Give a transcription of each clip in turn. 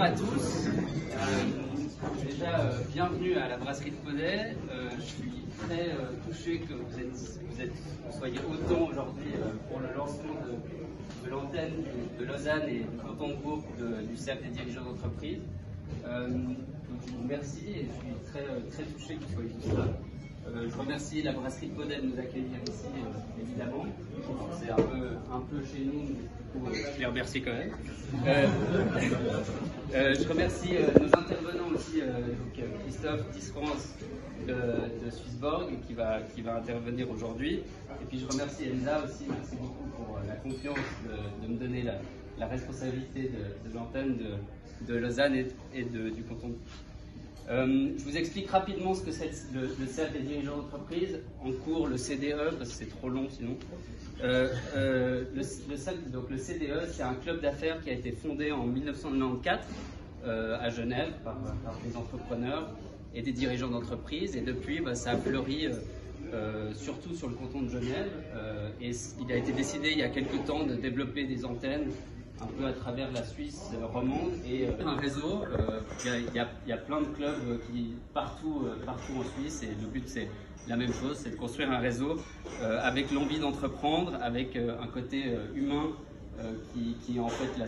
à tous. Bienvenue à la brasserie de Poney. Je suis très touché que vous soyez autant aujourd'hui pour le lancement de l'antenne de Lausanne et du canton de Vaud du cercle des dirigeants d'entreprise. Donc je vous remercie et je suis très touché que vous soyez tous là. Je remercie la brasserie de Poney de nous accueillir ici, évidemment. C'est un peu chez nous, mais du coup, je les remercie quand même. Je remercie nos intervenants aussi, donc Christophe Tisserance de Swissborg qui va intervenir aujourd'hui. Et puis je remercie Elsa aussi, merci beaucoup pour la confiance de me donner la responsabilité de l'antenne de Lausanne et du canton. Je vous explique rapidement ce que c'est le cercle des dirigeants d'entreprise, en cours le CDE, parce que c'est trop long sinon. Le CDE, c'est un club d'affaires qui a été fondé en 1994 à Genève par des entrepreneurs et des dirigeants d'entreprise, et depuis ça a fleuri surtout sur le canton de Genève, et il a été décidé il y a quelques temps de développer des antennes un peu à travers la Suisse romande et un réseau. Il y a plein de clubs partout en Suisse, et le but c'est la même chose, c'est de construire un réseau avec l'envie d'entreprendre, avec un côté humain qui est en fait la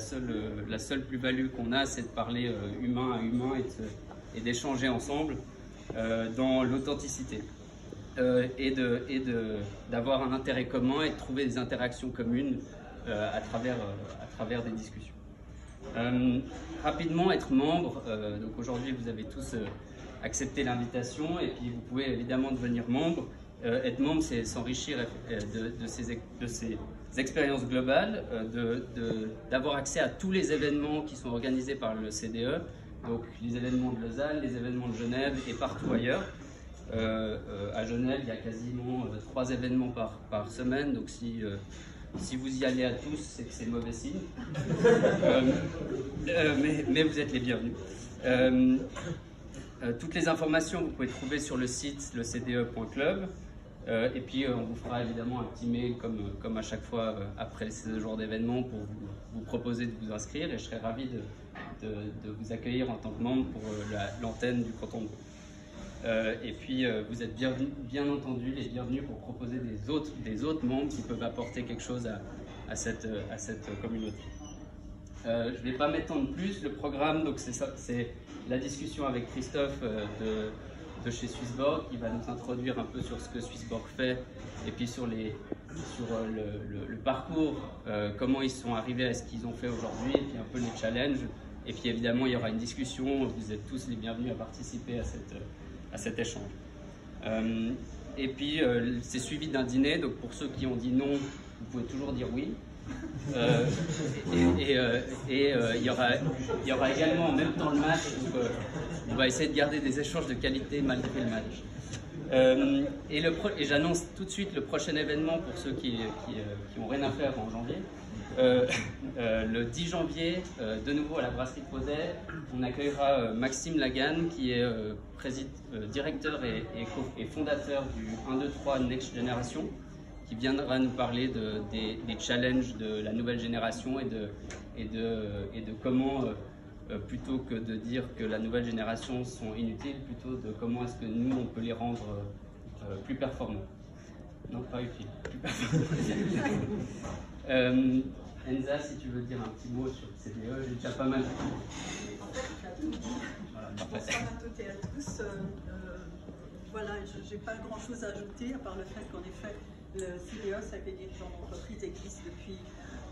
seule plus-value qu'on a, c'est de parler humain à humain et d'échanger ensemble dans l'authenticité et d'avoir un intérêt commun et de trouver des interactions communes à travers des discussions. Rapidement, être membre, donc aujourd'hui vous avez tous accepté l'invitation, et puis vous pouvez évidemment devenir membre. Être membre, c'est s'enrichir de ces expériences globales, d'avoir accès à tous les événements qui sont organisés par le CDE, donc les événements de Lausanne, les événements de Genève et partout ailleurs. À Genève, il y a quasiment 3 événements par semaine, donc si vous y allez à tous, c'est que c'est mauvais signe. Mais vous êtes les bienvenus. Toutes les informations, vous pouvez trouver sur le site lecde.club. Et puis, on vous fera évidemment un petit mail, comme à chaque fois après ces jours d'événements, pour vous proposer de vous inscrire. Et je serai ravi de vous accueillir en tant que membre pour l'antenne du canton de Vaud. Et puis vous êtes bien entendu les bienvenus pour proposer des autres membres qui peuvent apporter quelque chose à cette communauté. Je ne vais pas m'étendre plus. Le programme, donc c'est la discussion avec Christophe de chez Swissborg, qui va nous introduire un peu sur ce que Swissborg fait, et puis sur le parcours, comment ils sont arrivés à ce qu'ils ont fait aujourd'hui, et puis un peu les challenges. Et puis évidemment, il y aura une discussion. Vous êtes tous les bienvenus à participer à cet échange. Et puis c'est suivi d'un dîner, donc pour ceux qui ont dit non, vous pouvez toujours dire oui. Il y aura également en même temps le match, donc on va essayer de garder des échanges de qualité malgré le match. Et j'annonce tout de suite le prochain événement pour ceux qui ont rien à faire en janvier. Le 10 janvier, de nouveau à la brasserie de Poney, on accueillera Maxime Lagan, qui est directeur et fondateur du 1, 2, 3 Next Generation, qui viendra nous parler des challenges de la nouvelle génération et de comment, plutôt que de dire que la nouvelle génération sont inutiles, plutôt de comment est-ce que nous on peut les rendre plus performants. Non, pas utiles, plus performants. Enza, si tu veux dire un petit mot sur le CDE, j'ai déjà pas mal dit. Voilà, bonsoir à toutes et à tous. Voilà, je n'ai pas grand-chose à ajouter, à part le fait qu'en effet, le CDE, Cercle des dirigeants d'entreprise, existe depuis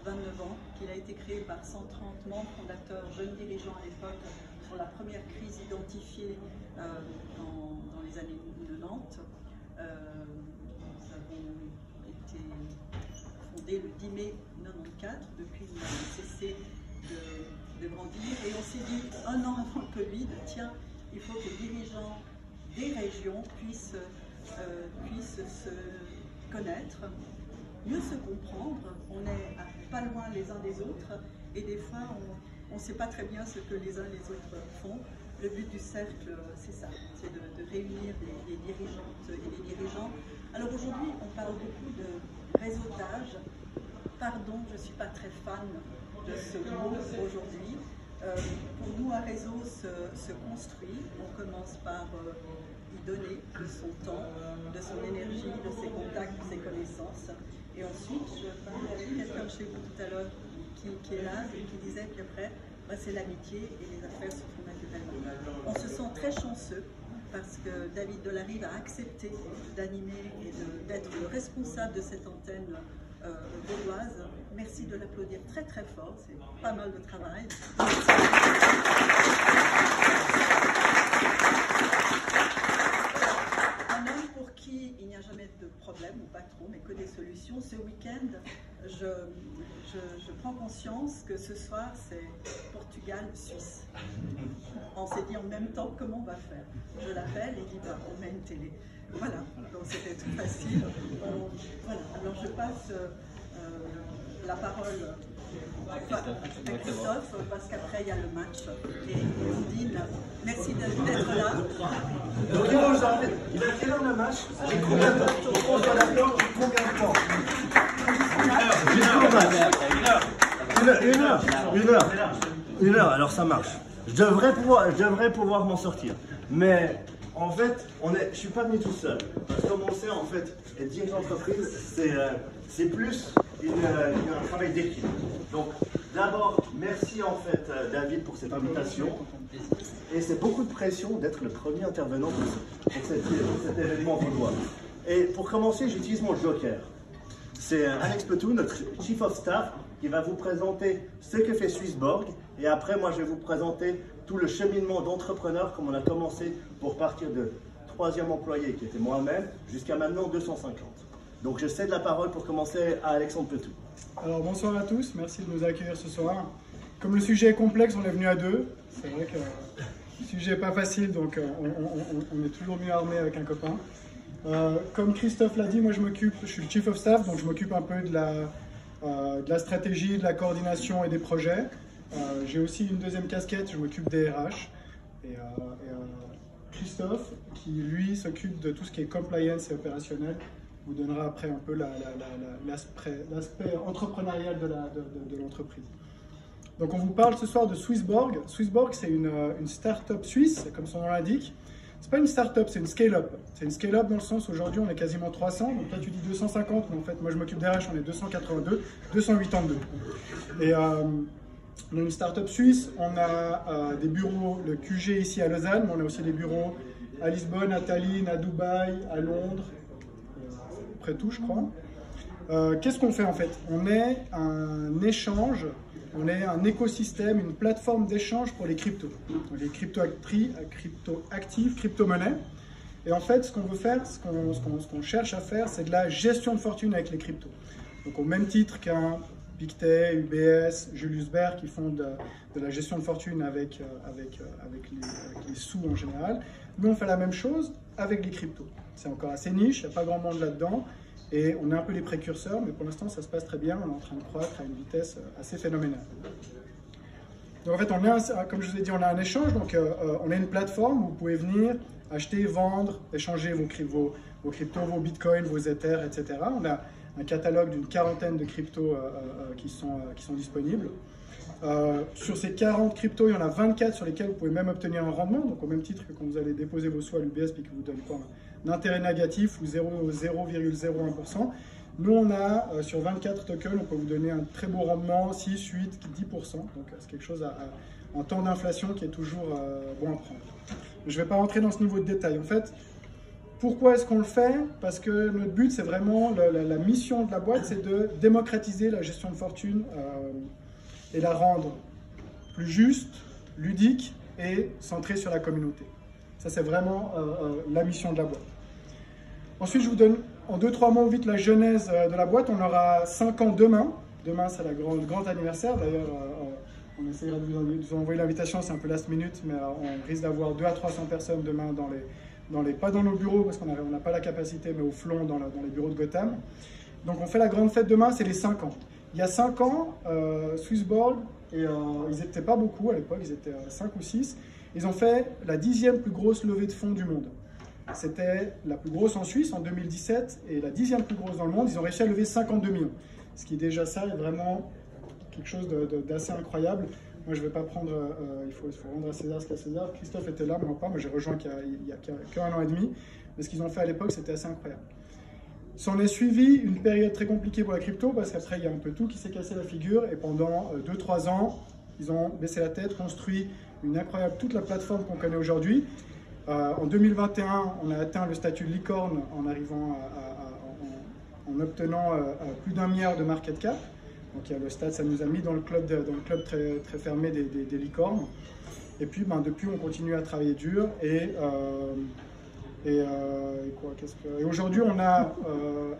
29 ans, qu'il a été créé par 130 membres fondateurs, jeunes dirigeants à l'époque, sur la première crise identifiée dans les années 90. Nous avons été fondés le 10 mai 1994, depuis nous avons cessé de grandir, et on s'est dit, un an avant le Covid, tiens, il faut que les dirigeants des régions puissent se connaître, mieux se comprendre. On est pas loin les uns des autres, et des fois on ne sait pas très bien ce que les uns les autres font. Le but du cercle, c'est ça, c'est de réunir les dirigeantes et les dirigeants. Alors aujourd'hui, on parle beaucoup de réseautage. Pardon, je ne suis pas très fan de ce mot aujourd'hui. Pour nous, un réseau se construit. On commence par y donner de son temps, de son énergie, de ses contacts, de ses connaissances. Et ensuite, je parlais avec quelqu'un de chez vous tout à l'heure qui est là et qui disait qu'après, c'est l'amitié et les affaires se font naturellement. On se sent très chanceux parce que David Delarive a accepté d'animer et d'être le responsable de cette antenne vaudoise. Merci de l'applaudir très très fort, c'est pas mal de travail. Un homme pour qui il n'y a jamais de problème, ou pas trop, mais que des solutions. Ce week-end, je prends conscience que ce soir c'est Portugal-Suisse. On s'est dit en même temps comment on va faire. Je l'appelle et il dit on met une télé. Voilà, donc c'était tout facile. Voilà. Alors je passe la parole à Christophe parce qu'après il y a le match et Ondine. Merci d'être là. Donc il a quelle heure le match? J'ai combien de temps? On se d'accord, combien de temps? Une heure, alors ça marche. Je devrais pouvoir m'en sortir. Mais en fait, je ne suis pas venu tout seul. Parce que comme on sait, en fait, être dirigeant d'entreprise, c'est plus un travail d'équipe. Donc, d'abord, merci en fait, David, pour cette invitation. Et c'est beaucoup de pression d'être le premier intervenant pour cet événement vaudois. Et pour commencer, j'utilise mon joker. C'est Alex Petou, notre Chief of Staff, qui va vous présenter ce que fait Swissborg. Et après, moi, je vais vous présenter tout le cheminement d'entrepreneur, comme on a commencé pour partir de 3e employé, qui était moi-même, jusqu'à maintenant 250. Donc, je cède la parole pour commencer à Alexandre Petou. Alors, bonsoir à tous. Merci de nous accueillir ce soir. Comme le sujet est complexe, on est venu à deux. C'est vrai que le sujet n'est pas facile, donc on est toujours mieux armé avec un copain. Comme Christophe l'a dit, moi je suis le Chief of Staff, donc je m'occupe un peu de la stratégie, de la coordination et des projets. J'ai aussi une deuxième casquette, je m'occupe des RH. Et Christophe, qui lui s'occupe de tout ce qui est compliance et opérationnel, vous donnera après un peu l'aspect entrepreneurial de l'entreprise. Donc on vous parle ce soir de Swissborg. Swissborg, c'est une start-up suisse, comme son nom l'indique. C'est pas une start-up, c'est une scale-up. C'est une scale-up dans le sens où aujourd'hui on est quasiment 300, donc toi tu dis 250, mais en fait moi je m'occupe des RH, on est 282, 282. Et on est une start-up suisse, on a des bureaux, le QG ici à Lausanne, mais on a aussi des bureaux à Lisbonne, à Tallinn, à Dubaï, à Londres, près de tout je crois. Qu'est-ce qu'on fait en fait? On est un échange. On est un écosystème, une plateforme d'échange pour les cryptos. Les crypto-actifs, crypto-monnaies. Et en fait, ce qu'on veut faire, ce qu'on cherche à faire, c'est de la gestion de fortune avec les cryptos. Donc au même titre qu'un Pictet, UBS, Julius Baer qui font de la gestion de fortune avec les sous en général, nous on fait la même chose avec les cryptos. C'est encore assez niche, il n'y a pas grand monde là-dedans. Et on est un peu les précurseurs, mais pour l'instant ça se passe très bien, on est en train de croître à une vitesse assez phénoménale. Donc en fait, comme je vous ai dit, on a un échange, donc on a une plateforme où vous pouvez venir acheter, vendre, échanger vos cryptos, vos bitcoins, vos ethers, etc. On a un catalogue d'une quarantaine de cryptos qui sont disponibles. Sur ces 40 cryptos, il y en a 24 sur lesquels vous pouvez même obtenir un rendement, donc au même titre que quand vous allez déposer vos sous à l'UBS et que vous donnez un intérêt négatif ou 0,01%. Nous, on a sur 24 tokens, on peut vous donner un très beau rendement, 6, 8, 10%. Donc c'est quelque chose en temps d'inflation qui est toujours bon à prendre. Je ne vais pas rentrer dans ce niveau de détail. En fait, pourquoi est-ce qu'on le fait? Parce que notre but, c'est vraiment, la mission de la boîte, c'est de démocratiser la gestion de fortune et la rendre plus juste, ludique et centrée sur la communauté. Ça, c'est vraiment la mission de la boîte. Ensuite, je vous donne en 2-3 mots vite la genèse de la boîte. On aura 5 ans demain. Demain, c'est le grand anniversaire. D'ailleurs, on essaiera de vous envoyer l'invitation. C'est un peu last minute, mais on risque d'avoir 200 à 300 personnes demain pas dans nos bureaux, parce qu'on n'a pas la capacité, mais au flon dans les bureaux de Gotham. Donc, on fait la grande fête demain, c'est les 5 ans. Il y a 5 ans, Swissborg, et ils n'étaient pas beaucoup à l'époque, ils étaient 5 ou 6. Ils ont fait la 10e plus grosse levée de fonds du monde. C'était la plus grosse en Suisse en 2017 et la 10e plus grosse dans le monde. Ils ont réussi à lever 52 millions. Ce qui est déjà ça, est vraiment quelque chose d'assez incroyable. Moi, je ne vais pas prendre, il faut rendre à César ce qu'à César. Christophe était là, moi pas, moi j'ai rejoint il y a qu'un an et demi. Mais ce qu'ils ont fait à l'époque, c'était assez incroyable. S'en est suivi une période très compliquée pour la crypto, parce qu'après, il y a un peu tout qui s'est cassé la figure, et pendant 2-3 ans, ils ont baissé la tête, construit toute la plateforme qu'on connaît aujourd'hui. En 2021, on a atteint le statut de licorne en arrivant en obtenant plus d'1 milliard de market cap. Donc il y a le stade, ça nous a mis dans le club très, très fermé des licornes. Et puis depuis, on continue à travailler dur. Et aujourd'hui, on a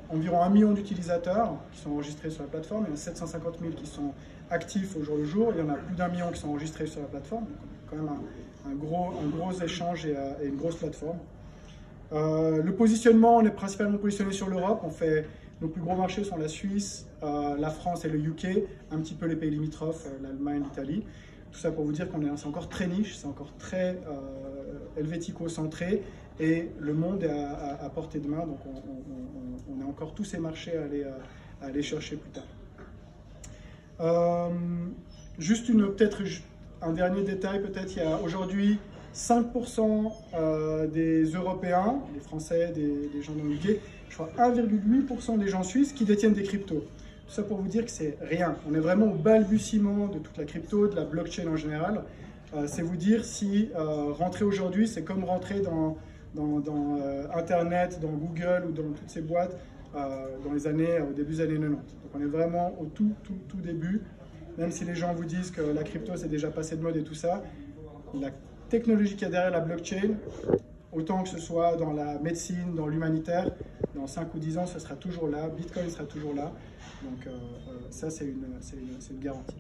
environ 1 million d'utilisateurs qui sont enregistrés sur la plateforme. Il y en a 750 000 qui sont actifs au jour le jour. Il y en a plus d'1 million qui sont enregistrés sur la plateforme. Donc, quand même un gros échange et une grosse plateforme. Le positionnement, on est principalement positionné sur l'Europe. Nos plus gros marchés sont la Suisse, la France et le UK, un petit peu les pays limitrophes, l'Allemagne, l'Italie. Tout ça pour vous dire c'est encore très niche, c'est encore très helvético-centré et le monde est à portée de main, donc on a encore tous ces marchés à aller chercher plus tard. Juste peut-être un dernier détail, peut-être, il y a aujourd'hui 5% des Européens, des Français, des gens dans le UK, je crois 1,8% des gens suisses qui détiennent des cryptos. Tout ça pour vous dire que c'est rien. On est vraiment au balbutiement de toute la crypto, de la blockchain en général. C'est vous dire si rentrer aujourd'hui, c'est comme rentrer dans Internet, dans Google ou dans toutes ces boîtes au début des années 90. Donc on est vraiment au tout début. Même si les gens vous disent que la crypto c'est déjà passé de mode et tout ça, la technologie qu'il y a derrière la blockchain, autant que ce soit dans la médecine, dans l'humanitaire, dans 5 ou 10 ans, ce sera toujours là, Bitcoin sera toujours là. Donc ça, c'est une garantie.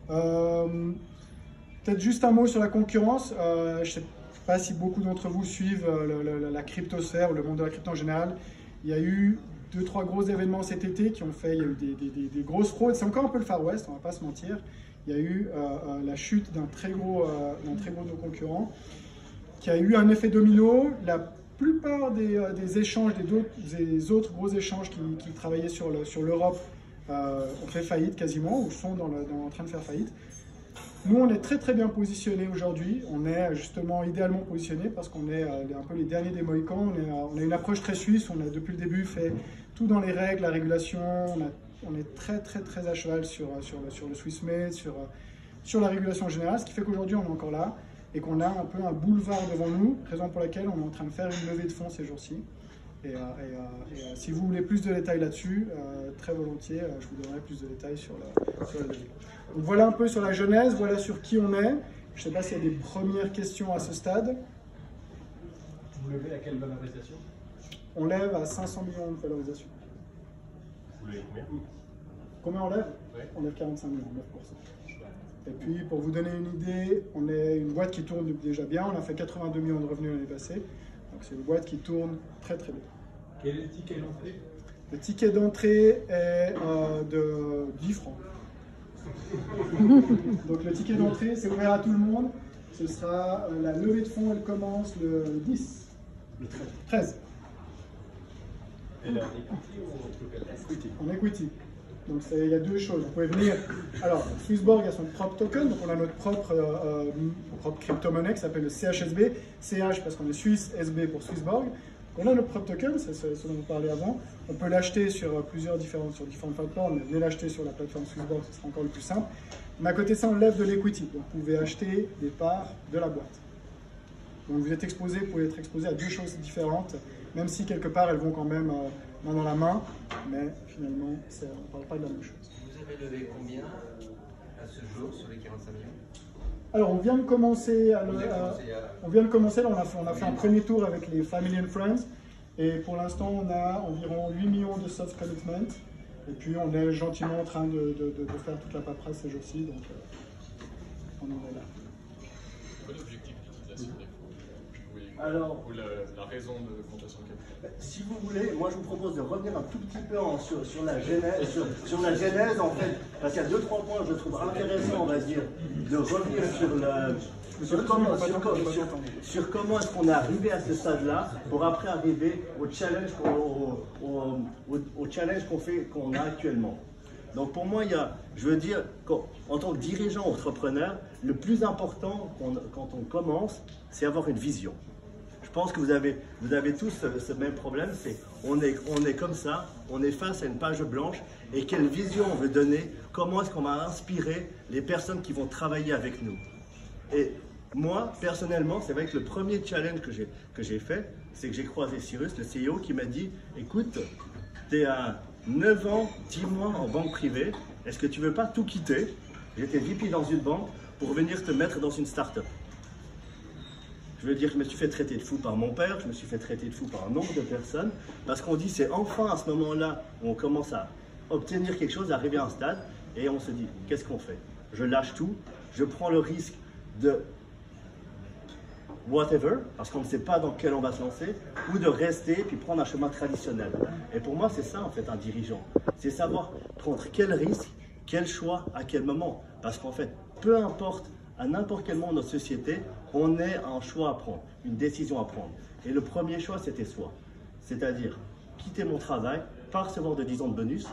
Peut-être juste un mot sur la concurrence. Je ne sais pas si beaucoup d'entre vous suivent la cryptosphère ou le monde de la crypto en général. Il y a eu 2-3 gros événements cet été qui ont fait, il y a eu des grosses fraudes. C'est encore un peu le Far West, on ne va pas se mentir. Il y a eu la chute d'un très gros de nos concurrents qui a eu un effet domino. La plupart des échanges, des autres gros échanges qui travaillaient sur l'Europe ont fait faillite quasiment ou sont en train de faire faillite. Nous, on est très très bien positionnés aujourd'hui. On est justement idéalement positionnés parce qu'on est un peu les derniers des Mohicans. On a une approche très suisse. On a depuis le début fait tout dans les règles, la régulation. On est très très très à cheval sur le Swiss Made, sur la régulation générale, ce qui fait qu'aujourd'hui on est encore là et qu'on a un peu un boulevard devant nous, raison pour laquelle on est en train de faire une levée de fonds ces jours-ci. Et si vous voulez plus de détails là-dessus, très volontiers, je vous donnerai plus de détails sur la levée. Donc voilà un peu sur la genèse, voilà sur qui on est. Je ne sais pas s'il y a des premières questions à ce stade. Vous levez à quelle valorisation? On lève à 500 millions de valorisation. Vous levez combien? Combien on lève? Ouais. On lève 45 millions, 9%. Et puis, pour vous donner une idée, on est une boîte qui tourne déjà bien. On a fait 82 millions de revenus l'année passée. Donc, c'est une boîte qui tourne très, très bien. Quel est le ticket d'entrée? Le ticket d'entrée est de 10 francs. Donc, le ticket d'entrée, c'est ouvert à tout le monde. Ce sera la levée de fonds, elle commence le 10. Le 13. Elle est en equity ou en token? Equity. En equity. Donc il y a deux choses. Vous pouvez venir. Alors, Swissborg a son propre token, donc on a notre propre crypto-monnaie qui s'appelle le CHSB. CH parce qu'on est suisse, SB pour Swissborg. On a notre propre token, c'est ce dont vous parlez avant. On peut l'acheter sur différentes plateformes, mais venez l'acheter sur la plateforme Swissborg, ce sera encore le plus simple. Mais à côté de ça, on lève de l'equity. Donc vous pouvez acheter des parts de la boîte. Donc vous pouvez être exposé à deux choses différentes, même si quelque part elles vont quand même main dans la main, mais finalement on ne parle pas de la même chose. Vous avez levé combien à ce jour sur les 45 millions? Alors on vient de commencer, là, on a fait un premier tour avec les Family and Friends, et pour l'instant on a environ 8 millions de soft commitment, et puis on est gentiment en train de faire toute la paperasse ces jours-ci, donc on en est là. Quel est l'objectif d'utilisation des fonds? Alors, ou la raison de l'augmentation de capital? Si vous voulez, moi je vous propose de revenir un tout petit peu sur la genèse, en fait, parce qu'il y a 2-3 points que je trouve intéressants, on va dire, de revenir sur comment est-ce qu'on est arrivé à ce stade-là, pour après arriver au challenge qu'on a actuellement. Donc pour moi, je veux dire, en tant que dirigeant entrepreneur, le plus important quand on commence, c'est avoir une vision. Je pense que vous avez tous ce même problème, c'est on est comme ça, on est face à une page blanche, et quelle vision on veut donner, comment est-ce qu'on va inspirer les personnes qui vont travailler avec nous. Et moi, personnellement, c'est vrai que le premier challenge que j'ai fait, c'est que j'ai croisé Cyrus, le CEO, qui m'a dit, écoute, tu es à 9 ans, 10 mois en banque privée, est-ce que tu ne veux pas tout quitter? J'étais VP dans une banque pour venir te mettre dans une start-up. Je veux dire, je me suis fait traiter de fou par mon père, je me suis fait traiter de fou par un nombre de personnes, parce qu'on dit c'est enfin à ce moment-là où on commence à obtenir quelque chose, arriver à un stade, et on se dit, qu'est-ce qu'on fait? Je lâche tout, je prends le risque de whatever, parce qu'on ne sait pas dans quel on va se lancer, ou de rester puis prendre un chemin traditionnel. Et pour moi, c'est ça en fait un dirigeant. C'est savoir prendre quel risque, quel choix, à quel moment. Parce qu'en fait, peu importe, à n'importe quel moment de notre société, on a un choix à prendre, une décision à prendre. Et le premier choix, c'était soi. C'est-à-dire quitter mon travail, pas recevoir de 10 ans de bonus,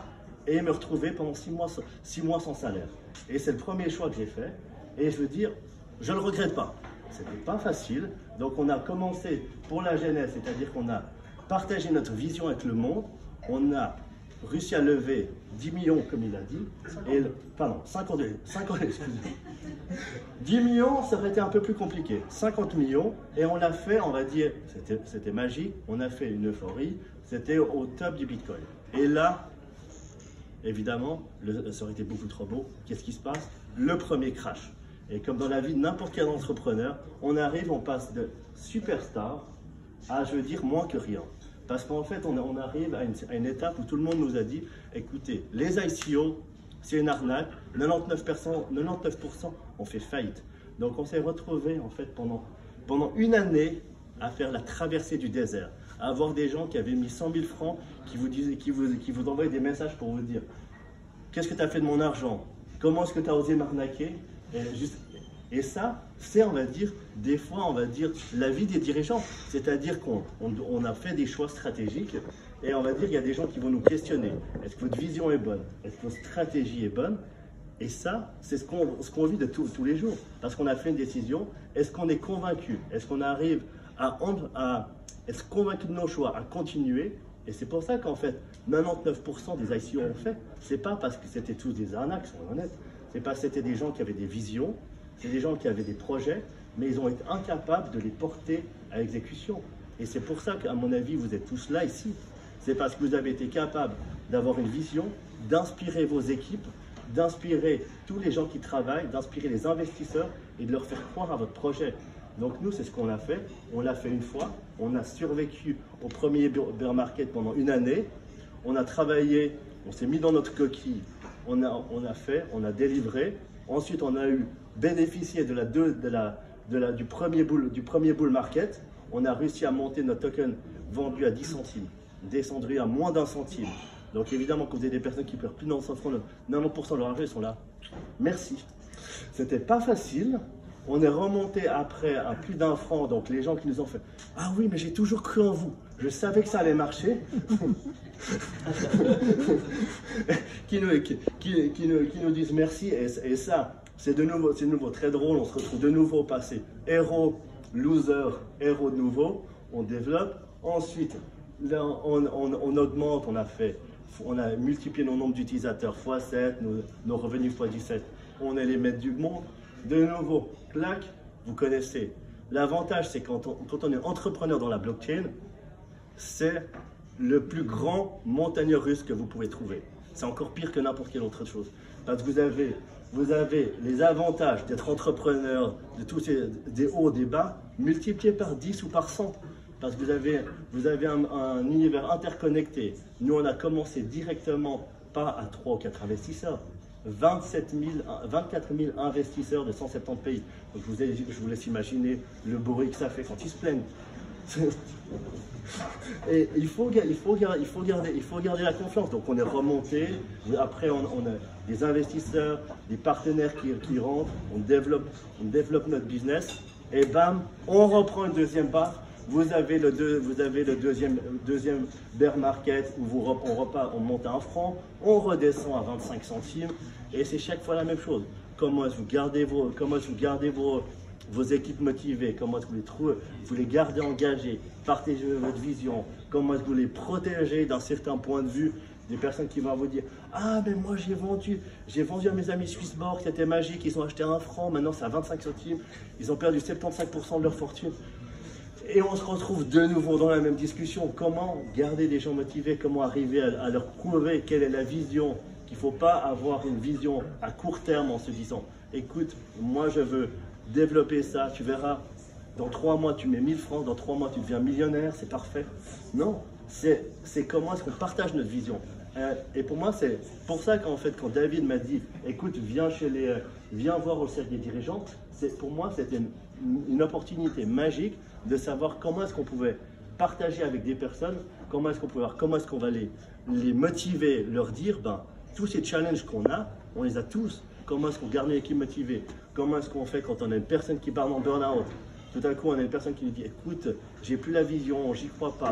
et me retrouver pendant 6 mois sans salaire. Et c'est le premier choix que j'ai fait. Et je veux dire, je ne le regrette pas. C'était pas facile, donc on a commencé pour la jeunesse, c'est-à-dire qu'on a partagé notre vision avec le monde, on a réussi à lever 10 millions comme il a dit, et, pardon, 50 excusez-moi. 10 millions, ça aurait été un peu plus compliqué, 50 millions, et on l'a fait, on va dire, c'était magique, on a fait une euphorie, c'était au top du Bitcoin. Et là, évidemment, ça aurait été beaucoup trop beau, qu'est-ce qui se passe? Le premier crash. Et comme dans la vie de n'importe quel entrepreneur, on passe de superstar à, je veux dire, moins que rien. Parce qu'en fait, on arrive à une étape où tout le monde nous a dit, écoutez, les ICO, c'est une arnaque, 99% ont fait faillite. Donc on s'est retrouvé en fait pendant une année à faire la traversée du désert, à avoir des gens qui avaient mis 100 000 francs, qui vous envoyaient des messages pour vous dire, qu'est-ce que tu as fait de mon argent? Comment est-ce que tu as osé m'arnaquer? Et ça, c'est, on va dire, des fois, on va dire, la vie des dirigeants. C'est-à-dire qu'on a fait des choix stratégiques et on va dire, il y a des gens qui vont nous questionner. Est-ce que votre vision est bonne? Est-ce que votre stratégie est bonne? Et ça, c'est ce qu'on vit de tous les jours. Parce qu'on a fait une décision. Est-ce qu'on est convaincu? Est-ce qu'on arrive à être convaincu de nos choix, à continuer? Et c'est pour ça qu'en fait, 99% des ICO ont fait. C'est pas parce que c'était tous des arnaques, soyons honnêtes. C'est parce que c'était des gens qui avaient des visions, c'est des gens qui avaient des projets, mais ils ont été incapables de les porter à exécution. Et c'est pour ça qu'à mon avis, vous êtes tous là ici. C'est parce que vous avez été capables d'avoir une vision, d'inspirer vos équipes, d'inspirer tous les gens qui travaillent, d'inspirer les investisseurs et de leur faire croire à votre projet. Donc nous, c'est ce qu'on a fait. On l'a fait une fois. On a survécu au premier bear market pendant une année. On a travaillé, on s'est mis dans notre coquille. On a fait, on a délivré. Ensuite, on a bénéficié du premier bull market. On a réussi à monter notre token vendu à 10 centimes, descendu à moins d'1 centime. Donc évidemment, quand vous avez des personnes qui perdent plus de 100 francs, 90% de leur argent, ils sont là. Merci. C'était pas facile. On est remonté après à plus d'1 franc. Donc les gens qui nous ont fait « Ah oui, mais j'ai toujours cru en vous. Je savais que ça allait marcher. » qui nous disent merci. Et ça, c'est de nouveau très drôle. On se retrouve de nouveau au passé. Héros, loser, héros de nouveau. On développe. Ensuite, là, on augmente. On a multiplié nos nombres d'utilisateurs x 7, nos revenus x 17. On est les maîtres du monde. De nouveau, clac, vous connaissez. L'avantage, c'est quand on est entrepreneur dans la blockchain, c'est le plus grand montagne russe que vous pouvez trouver. C'est encore pire que n'importe quelle autre chose. Parce que vous avez les avantages d'être entrepreneur, de tous des hauts, des bas, multipliés par 10 ou par 100. Parce que vous avez un univers interconnecté. Nous, on a commencé directement, pas à 3 ou 4 investisseurs, 24 000 investisseurs de 170 pays. Donc je vous laisse imaginer le bruit que ça fait quand ils se plaignent. Et il faut garder la confiance. Donc on est remonté. Après, on a des investisseurs, des partenaires qui rentrent. On développe notre business. Et bam, on reprend une deuxième barre. Vous avez le deuxième bear market où on monte à 1 franc, on redescend à 25 centimes et c'est chaque fois la même chose. Comment est-ce que vous gardez vos équipes motivées, comment est-ce que vous les gardez engagées, partagez votre vision, comment est-ce que vous les protégez d'un certain point de vue, des personnes qui vont vous dire « Ah, mais moi j'ai vendu à mes amis Swissborg, c'était magique, ils ont acheté 1 franc, maintenant c'est à 25 centimes, ils ont perdu 75% de leur fortune. » Et on se retrouve de nouveau dans la même discussion. Comment garder les gens motivés, comment arriver à leur prouver quelle est la vision, qu'il ne faut pas avoir une vision à court terme en se disant « Écoute, moi je veux développer ça, tu verras, dans 3 mois tu mets 1000 francs, dans 3 mois tu deviens millionnaire, c'est parfait. » Non, c'est comment est-ce qu'on partage notre vision. Et pour moi, c'est pour ça qu'en fait, quand David m'a dit « Écoute, viens voir au cercle des dirigeants », pour moi, c'était une opportunité magique de savoir comment est-ce qu'on pouvait partager avec des personnes, comment est-ce qu'on va les motiver, leur dire, tous ces challenges qu'on a, on les a tous. Comment est-ce qu'on garde l'équipe motivée? Comment est-ce qu'on fait quand on a une personne qui part en burn-out? Tout à coup, on a une personne qui nous dit, écoute, j'ai plus la vision, j'y crois pas.